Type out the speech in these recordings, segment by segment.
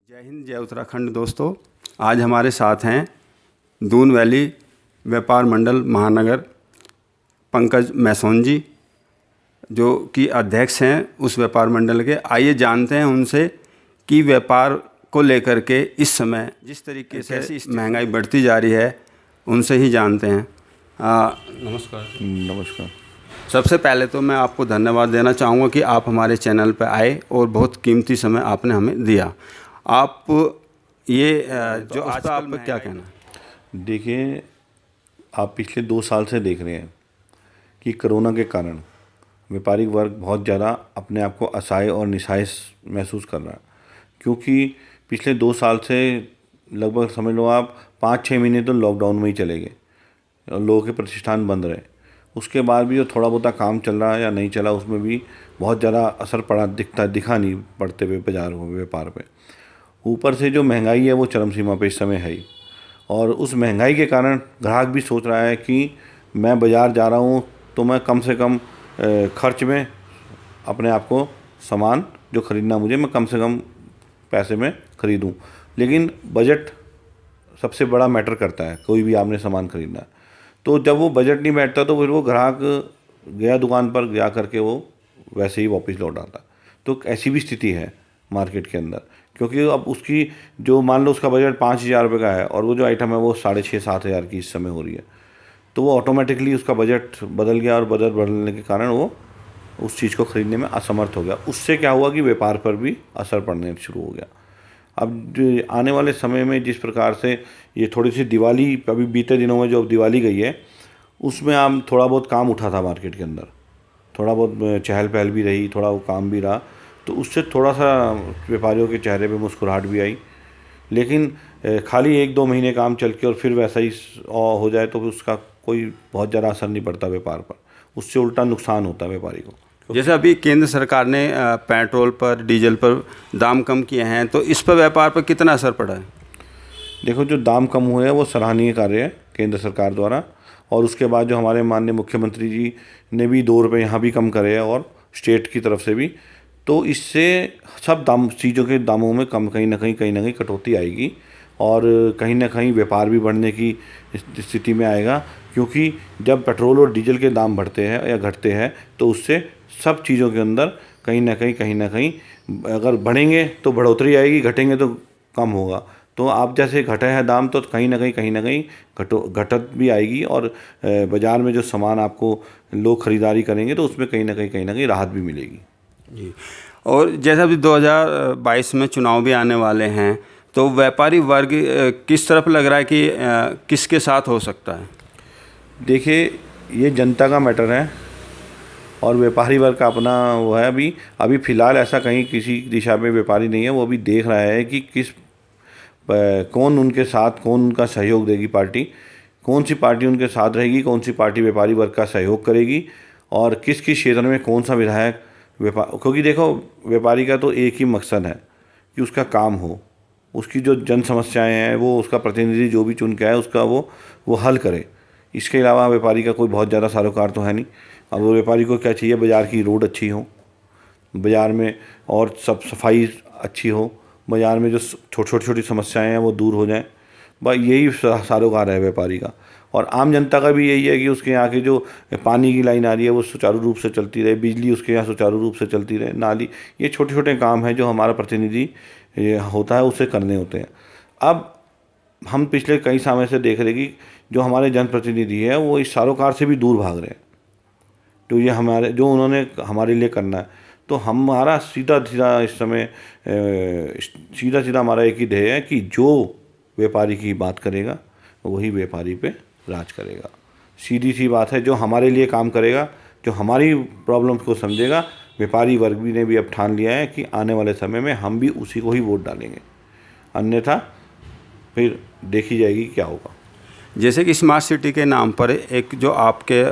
जय हिंद, जय उत्तराखंड। दोस्तों, आज हमारे साथ हैं दून वैली व्यापार मंडल महानगर पंकज मैसोन जी, जो कि अध्यक्ष हैं उस व्यापार मंडल के। आइए जानते हैं उनसे कि व्यापार को लेकर के इस समय जिस तरीके से महंगाई बढ़ती जा रही है, उनसे ही जानते हैं। नमस्कार। नमस्कार। सबसे पहले तो मैं आपको धन्यवाद देना चाहूँगा कि आप हमारे चैनल पर आए और बहुत कीमती समय आपने हमें दिया। आप ये जो आज का आप क्या कहना है? देखिए, आप पिछले 2 साल से देख रहे हैं कि कोरोना के कारण व्यापारिक वर्ग बहुत ज़्यादा अपने आप को असहाय और निस्सहाय महसूस कर रहा है, क्योंकि पिछले 2 साल से लगभग समझ लो आप 5-6 महीने तो लॉकडाउन में ही चले गए और लोगों के प्रतिष्ठान बंद रहे। उसके बाद भी जो थोड़ा बहुत काम चल रहा है या नहीं चला, उसमें भी बहुत ज़्यादा असर पड़ा दिखा नहीं पड़ते हुए बाजार व्यापार पे। ऊपर से जो महंगाई है वो चरम सीमा पे इस समय है ही, और उस महंगाई के कारण ग्राहक भी सोच रहा है कि मैं बाज़ार जा रहा हूँ तो मैं कम से कम खर्च में अपने आप को सामान जो ख़रीदना मुझे, मैं कम से कम पैसे में ख़रीदूँ। लेकिन बजट सबसे बड़ा मैटर करता है, कोई भी आपने सामान ख़रीदना है तो जब वो बजट नहीं बैठता तो फिर वो ग्राहक गया दुकान पर जा करके वो वैसे ही वापस लौट आता। तो ऐसी भी स्थिति है मार्केट के अंदर, क्योंकि अब उसकी जो मान लो उसका बजट 5,000 रुपये का है और वो जो आइटम है वो 6,500-7 हज़ार की इस समय हो रही है, तो वो ऑटोमेटिकली उसका बजट बदल गया और बजट बदलने के कारण वो उस चीज़ को ख़रीदने में असमर्थ हो गया। उससे क्या हुआ कि व्यापार पर भी असर पड़ने शुरू हो गया। अब आने वाले समय में जिस प्रकार से ये थोड़ी सी दिवाली, अभी बीते दिनों में जो दिवाली गई है, उसमें आप थोड़ा बहुत काम उठा था मार्केट के अंदर, थोड़ा बहुत चहल पहल भी रही, थोड़ा वो काम भी रहा, तो उससे थोड़ा सा व्यापारियों के चेहरे पे मुस्कुराहट भी आई। लेकिन खाली 1-2 महीने काम चल के और फिर वैसा ही हो जाए तो उसका कोई बहुत ज़्यादा असर नहीं पड़ता व्यापार पर, उससे उल्टा नुकसान होता है व्यापारी को। जैसे अभी केंद्र सरकार ने पेट्रोल पर, डीजल पर दाम कम किए हैं, तो इस पर व्यापार पर कितना असर पड़ा है? देखो, जो दाम कम हुए हैं वो सराहनीय कार्य है केंद्र सरकार द्वारा, और उसके बाद जो हमारे माननीय मुख्यमंत्री जी ने भी 2 रुपये यहाँ भी कम करे हैं और स्टेट की तरफ से भी, तो इससे सब चीज़ों के दामों में कहीं ना कहीं कटौती आएगी और कहीं ना कहीं व्यापार भी बढ़ने की स्थिति में आएगा। क्योंकि जब पेट्रोल और डीजल के दाम बढ़ते हैं या घटते हैं तो उससे सब चीज़ों के अंदर कहीं ना कहीं अगर बढ़ेंगे तो बढ़ोतरी आएगी, घटेंगे तो कम होगा। तो आप जैसे घटे हैं दाम तो कहीं ना कहीं घटत भी आएगी, और बाज़ार में जो सामान आपको लोग ख़रीदारी करेंगे तो उसमें कहीं ना कहीं राहत भी मिलेगी जी। और जैसा अभी 2022 में चुनाव भी आने वाले हैं, तो व्यापारी वर्ग किस तरफ लग रहा है कि किसके साथ हो सकता है? देखिए, ये जनता का मैटर है और व्यापारी वर्ग का अपना वो है। अभी फ़िलहाल ऐसा कहीं किसी दिशा में व्यापारी नहीं है, वो अभी देख रहा है कि कौन उनके साथ, कौन उनका सहयोग देगी पार्टी, कौन सी पार्टी उनके साथ रहेगी, कौन सी पार्टी व्यापारी वर्ग का सहयोग करेगी और किस क्षेत्र में कौन सा विधायक क्योंकि देखो, व्यापारी का तो एक ही मकसद है कि उसका काम हो, उसकी जो जन समस्याएँ हैं वो उसका प्रतिनिधि जो भी चुन के आए उसका वो हल करे। इसके अलावा व्यापारी का कोई बहुत ज़्यादा सरोकार तो है नहीं। अब वो व्यापारी को क्या चाहिए? बाज़ार की रोड अच्छी हो, बाज़ार में और सब सफाई अच्छी हो, बाज़ार में जो छोटी समस्याएं हैं वो दूर हो जाएं। बस यही सरोकार है व्यापारी का। और आम जनता का भी यही है कि उसके यहाँ की जो पानी की लाइन आ रही है वो सुचारू रूप से चलती रहे, बिजली उसके यहाँ सुचारू रूप से चलती रहे, नाली, ये छोटे काम हैं जो हमारा प्रतिनिधि होता है उसे करने होते हैं। अब हम पिछले कई समय से देख रहे कि जो हमारे जनप्रतिनिधि है वो इस सरोकार से भी दूर भाग रहे हैं। तो ये जो उन्होंने हमारे लिए करना है, तो हमारा सीधा इस समय सीधा हमारा एक ही ध्येय है कि जो व्यापारी की बात करेगा वही व्यापारी पे राज करेगा। सीधी सी बात है, जो हमारे लिए काम करेगा, जो हमारी प्रॉब्लम्स को समझेगा, व्यापारी वर्ग भी ने भी अब ठान लिया है कि आने वाले समय में हम भी उसी को ही वोट डालेंगे, अन्यथा फिर देखी जाएगी क्या होगा। जैसे कि स्मार्ट सिटी के नाम पर एक जो आपके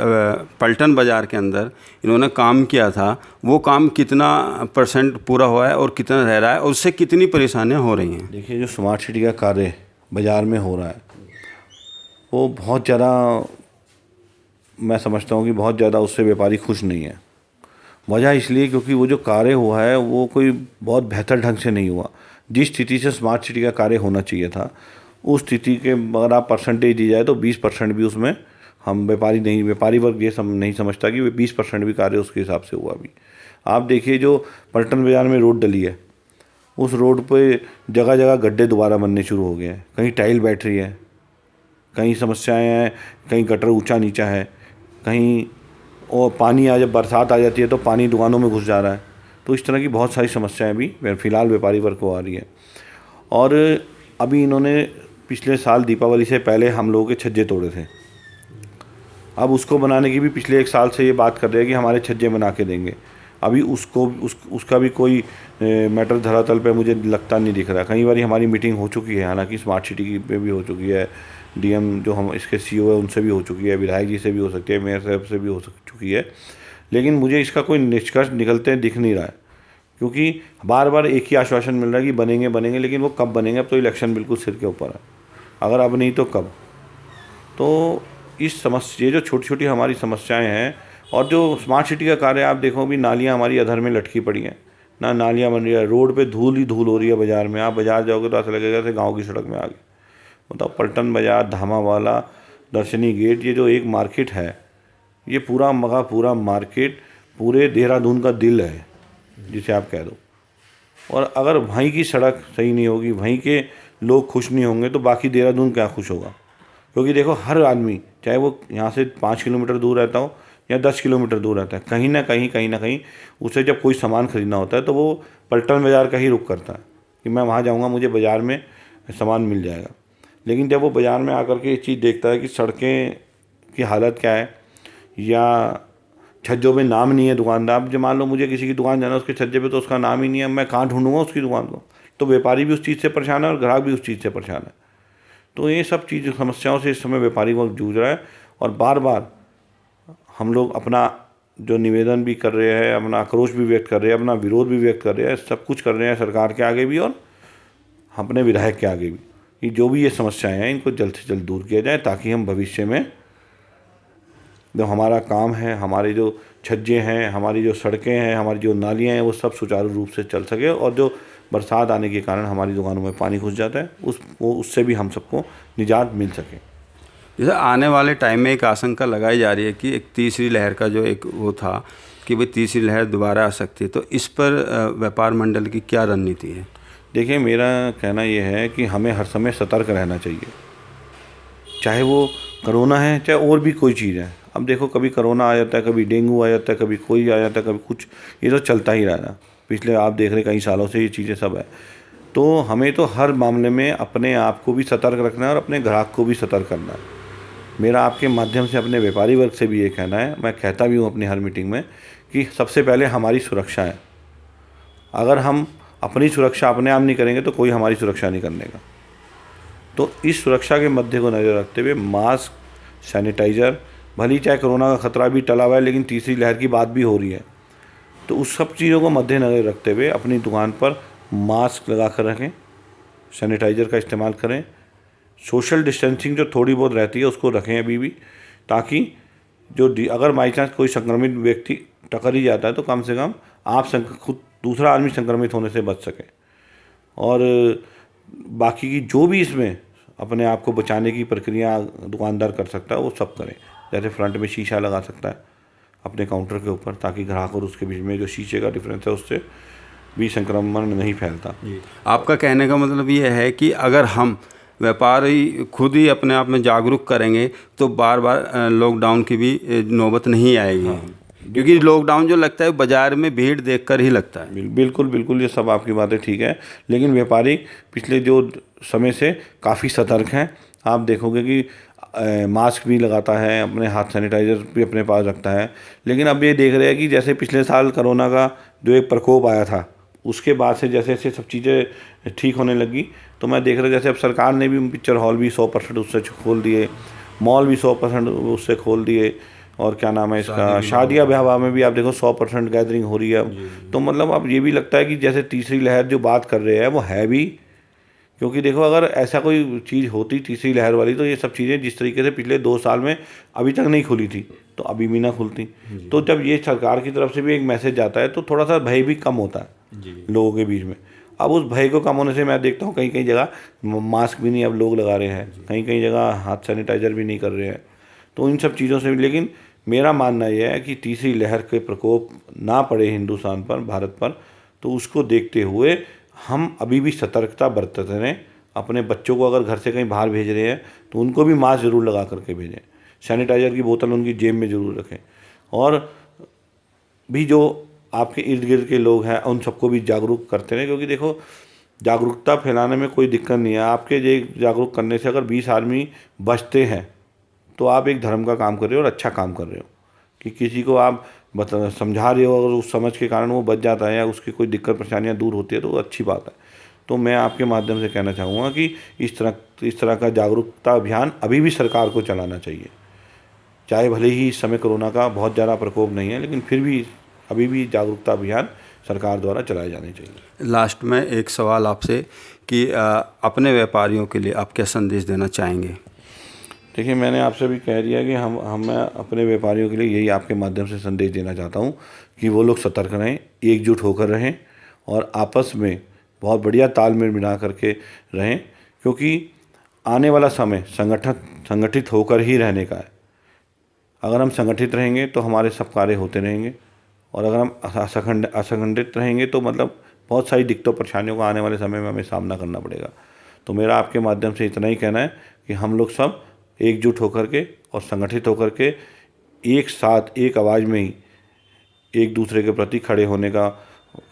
पलटन बाज़ार के अंदर इन्होंने काम किया था, वो काम कितना % पूरा हुआ है और कितना रह रहा है और उससे कितनी परेशानियां हो रही हैं? देखिए, जो स्मार्ट सिटी का कार्य बाज़ार में हो रहा है वो बहुत ज़्यादा, मैं समझता हूँ कि बहुत ज़्यादा उससे व्यापारी खुश नहीं है। वजह इसलिए क्योंकि वो जो कार्य हुआ है वो कोई बहुत बेहतर ढंग से नहीं हुआ। जिस स्थिति से स्मार्ट सिटी का कार्य होना चाहिए था, उस स्थिति के अगर आप परसेंटेज दी जाए तो 20% भी उसमें हम व्यापारी वर्ग ये नहीं समझता कि वे 20% भी कार्य उसके हिसाब से हुआ भी। आप देखिए जो पलटन बाज़ार में रोड डली है, उस रोड पे जगह जगह गड्ढे दोबारा बनने शुरू हो गए हैं, कहीं टाइल बैठ रही है, कहीं समस्याएं हैं, कहीं गटर ऊंचा नीचा है, कहीं और पानी जब बरसात आ जाती है तो पानी दुकानों में घुस जा रहा है। तो इस तरह की बहुत सारी समस्याएं भी फ़िलहाल व्यापारी वर्ग को आ रही है। और अभी इन्होंने पिछले साल दीपावली से पहले हम लोगों के छज्जे तोड़े थे, अब उसको बनाने की भी पिछले 1 साल से ये बात कर रहे हैं कि हमारे छज्जे बना के देंगे। अभी उसका भी कोई मैटर धरातल पे मुझे लगता नहीं दिख रहा। कई बार हमारी मीटिंग हो चुकी है, हालांकि स्मार्ट सिटी की पे भी हो चुकी है, डीएम जो हम इसके सीईओ है उनसे भी हो चुकी है, विधायक जी से भी हो सकती है, मेयर साहब से भी हो चुकी है, लेकिन मुझे इसका कोई निष्कर्ष निकलते दिख नहीं रहा है। क्योंकि बार बार एक ही आश्वासन मिल रहा है कि बनेंगे बनेंगे, लेकिन वो कब बनेंगे? अब तो इलेक्शन बिल्कुल सिर के ऊपर है, अगर अब नहीं तो कब? तो इस समस्या, ये जो छोटी छोटी हमारी समस्याएं हैं, और जो स्मार्ट सिटी का कार्य आप देखो भी, नालियां हमारी अधर में लटकी पड़ी हैं, ना नालियां बन रही है, रोड पे धूल ही धूल हो रही है। बाज़ार में आप बाज़ार जाओगे तो ऐसा लगेगा जैसे गाँव की सड़क में आ गए। मतलब पलटन बाज़ार, धामावाला, दर्शनी गेट, ये जो एक मार्केट है, ये पूरा मार्केट पूरे देहरादून का दिल है जिसे आप कह दो। और अगर वहीं की सड़क सही नहीं होगी, वहीं के लोग खुश नहीं होंगे, तो बाकी देहरादून क्या खुश होगा? क्योंकि देखो हर आदमी, चाहे वो यहाँ से 5 किलोमीटर दूर रहता हो या 10 किलोमीटर दूर रहता है, कहीं ना कहीं उसे जब कोई सामान खरीदना होता है तो वो पलटन बाज़ार का ही रुख करता है कि मैं वहाँ जाऊँगा, मुझे बाज़ार में सामान मिल जाएगा। लेकिन जब वो बाज़ार में आकर के ये चीज़ देखता है कि सड़कें की हालत क्या है, या छज्जों में नाम नहीं है दुकानदार, अब जो मान लो मुझे किसी की दुकान जाना है, उसके छज्जे पे तो उसका नाम ही नहीं है, मैं कहाँ ढूंढूंगा उसकी दुकान को? तो व्यापारी भी उस चीज़ से परेशान है और ग्राहक भी उस चीज़ से परेशान है। तो ये सब चीज़ समस्याओं से इस समय व्यापारी वर्ग जूझ रहा है। और बार बार हम लोग अपना जो निवेदन भी कर रहे हैं, अपना आक्रोश भी व्यक्त कर रहे हैं, अपना विरोध भी व्यक्त कर रहे हैं, सब कुछ कर रहे हैं सरकार के आगे भी और अपने विधायक के आगे भी, कि जो भी ये समस्याएं हैं इनको जल्द से जल्द दूर किया जाए, ताकि हम भविष्य में जो हमारा काम है, हमारे जो छज्जे हैं, हमारी जो सड़कें हैं, हमारी जो नालियाँ हैं, वो सब सुचारू रूप से चल सके। और जो बरसात आने के कारण हमारी दुकानों में पानी घुस जाता है, उससे भी हम सबको निजात मिल सके। जैसे आने वाले टाइम में एक आशंका लगाई जा रही है कि एक तीसरी लहर का जो एक वो था कि भाई तीसरी लहर दोबारा आ सकती है, तो इस पर व्यापार मंडल की क्या रणनीति है? देखिए, मेरा कहना ये है कि हमें हर समय सतर्क रहना चाहिए, चाहे वो कोरोना है, चाहे और भी कोई चीज़ है। अब देखो, कभी कोरोना आ जाता है, कभी डेंगू आ जाता है, कभी कोई आ जाता है, कभी कुछ, ये तो चलता ही रहा। पिछले आप देख रहे कई सालों से ये चीज़ें सब है। तो हमें तो हर मामले में अपने आप को भी सतर्क रखना है और अपने ग्राहक को भी सतर्क करना है। मेरा आपके माध्यम से अपने व्यापारी वर्ग से भी ये कहना है, मैं कहता भी हूँ अपनी हर मीटिंग में, कि सबसे पहले हमारी सुरक्षा है। अगर हम अपनी सुरक्षा अपने आप नहीं करेंगे तो कोई हमारी सुरक्षा नहीं करने का। तो इस सुरक्षा के मध्य को नज़र रखते हुए मास्क, सैनिटाइज़र, भली चाहे कोरोना का खतरा भी टला हुआ है, लेकिन तीसरी लहर की बात भी हो रही है, तो उस सब चीज़ों को मद्देनज़र रखते हुए अपनी दुकान पर मास्क लगा कर रखें, सैनिटाइज़र का इस्तेमाल करें, सोशल डिस्टेंसिंग जो थोड़ी बहुत रहती है उसको रखें अभी भी, ताकि जो अगर बाई चांस कोई संक्रमित व्यक्ति टकर ही जाता है तो कम से कम आप खुद दूसरा आदमी संक्रमित होने से बच सके। और बाकी की जो भी इसमें अपने आप को बचाने की प्रक्रिया दुकानदार कर सकता है वो सब करें। जैसे फ्रंट में शीशा लगा सकता है अपने काउंटर के ऊपर, ताकि ग्राहक और उसके बीच में जो शीशे का डिफरेंस है उससे भी संक्रमण नहीं फैलता। आपका कहने का मतलब ये है कि अगर हम व्यापारी खुद ही अपने आप में जागरूक करेंगे तो बार बार लॉकडाउन की भी नौबत नहीं आएगी। हाँ। क्योंकि लॉकडाउन जो लगता है बाज़ार में भीड़ देखकर ही लगता है। बिल्कुल बिल्कुल, ये सब आपकी बातें ठीक है, लेकिन व्यापारी पिछले जो समय से काफ़ी सतर्क हैं। आप देखोगे कि मास्क भी लगाता है, अपने हाथ सैनिटाइज़र भी अपने पास रखता है। लेकिन अब ये देख रहे हैं कि जैसे पिछले साल कोरोना का जो एक प्रकोप आया था, उसके बाद से जैसे जैसे सब चीज़ें ठीक होने लगी, तो मैं देख रहा जैसे अब सरकार ने भी पिक्चर हॉल भी 100% उससे खोल दिए, मॉल भी 100% उससे खोल दिए, और क्या नाम है इसका, शादियाँ ब्याह में भी आप देखो 100% गैदरिंग हो रही है। तो मतलब अब ये भी लगता है कि जैसे तीसरी लहर जो बात कर रहे हैं वो है भी, क्योंकि देखो अगर ऐसा कोई चीज़ होती तीसरी लहर वाली, तो ये सब चीज़ें जिस तरीके से पिछले 2 साल में अभी तक नहीं खुली थी तो अभी भी ना खुलती। तो जब ये सरकार की तरफ से भी एक मैसेज आता है तो थोड़ा सा भय भी कम होता है लोगों के बीच में। अब उस भय को कम होने से मैं देखता हूँ कहीं कहीं जगह मास्क भी नहीं अब लोग लगा रहे हैं, कहीं कहीं जगह हाथ सैनिटाइज़र भी नहीं कर रहे हैं। तो इन सब चीज़ों से भी, लेकिन मेरा मानना यह है कि तीसरी लहर के प्रकोप ना पड़े हिंदुस्तान पर, भारत पर, तो उसको देखते हुए हम अभी भी सतर्कता बरतते रहें। अपने बच्चों को अगर घर से कहीं बाहर भेज रहे हैं तो उनको भी मास्क ज़रूर लगा करके भेजें, सैनिटाइज़र की बोतल उनकी जेब में ज़रूर रखें, और भी जो आपके इर्द गिर्द के लोग हैं उन सबको भी जागरूक करते रहें। क्योंकि देखो, जागरूकता फैलाने में कोई दिक्कत नहीं है। आपके ये जागरूक करने से अगर 20 आदमी बचते हैं तो आप एक धर्म का काम कर रहे हो और अच्छा काम कर रहे हो। कि किसी को आप समझा रहे हो, अगर उस समझ के कारण वो बच जाता है या उसकी कोई दिक्कत परेशानियाँ दूर होती है तो वो अच्छी बात है। तो मैं आपके माध्यम से कहना चाहूँगा कि इस तरह का जागरूकता अभियान अभी भी सरकार को चलाना चाहिए। चाहे भले ही इस समय कोरोना का बहुत ज़्यादा प्रकोप नहीं है, लेकिन फिर भी अभी भी जागरूकता अभियान सरकार द्वारा चलाए जाने चाहिए। लास्ट में एक सवाल आपसे कि अपने व्यापारियों के लिए आप क्या संदेश देना चाहेंगे? देखिए, मैंने आपसे भी कह दिया कि मैं अपने व्यापारियों के लिए यही आपके माध्यम से संदेश देना चाहता हूँ कि वो लोग सतर्क रहें, एकजुट होकर रहें और आपस में बहुत बढ़िया तालमेल मिला करके रहें। क्योंकि आने वाला समय संगठित होकर ही रहने का है। अगर हम संगठित रहेंगे तो हमारे सब कार्य होते रहेंगे, और अगर हम असंगठित रहेंगे तो मतलब बहुत सारी दिक्कतों परेशानियों का आने वाले समय में हमें सामना करना पड़ेगा। तो मेरा आपके माध्यम से इतना ही कहना है कि हम लोग सब एकजुट होकर के और संगठित होकर के एक साथ एक आवाज़ में ही एक दूसरे के प्रति खड़े होने का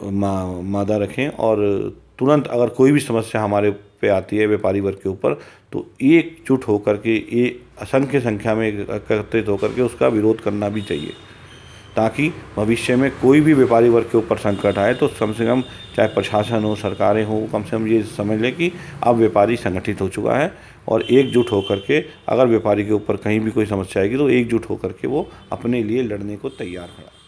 मादा रखें, और तुरंत अगर कोई भी समस्या हमारे पे आती है व्यापारी वर्ग के ऊपर तो एकजुट होकर के असंख्य संख्या में एकत्रित होकर के उसका विरोध करना भी चाहिए, ताकि भविष्य में कोई भी व्यापारी वर्ग के ऊपर संकट आए तो कम से कम, चाहे प्रशासन हो, सरकारें हो, कम से कम ये समझ लें कि अब व्यापारी संगठित हो चुका है और एकजुट होकर के अगर व्यापारी के ऊपर कहीं भी कोई समस्या आएगी तो एकजुट होकर के वो अपने लिए लड़ने को तैयार खड़ा है।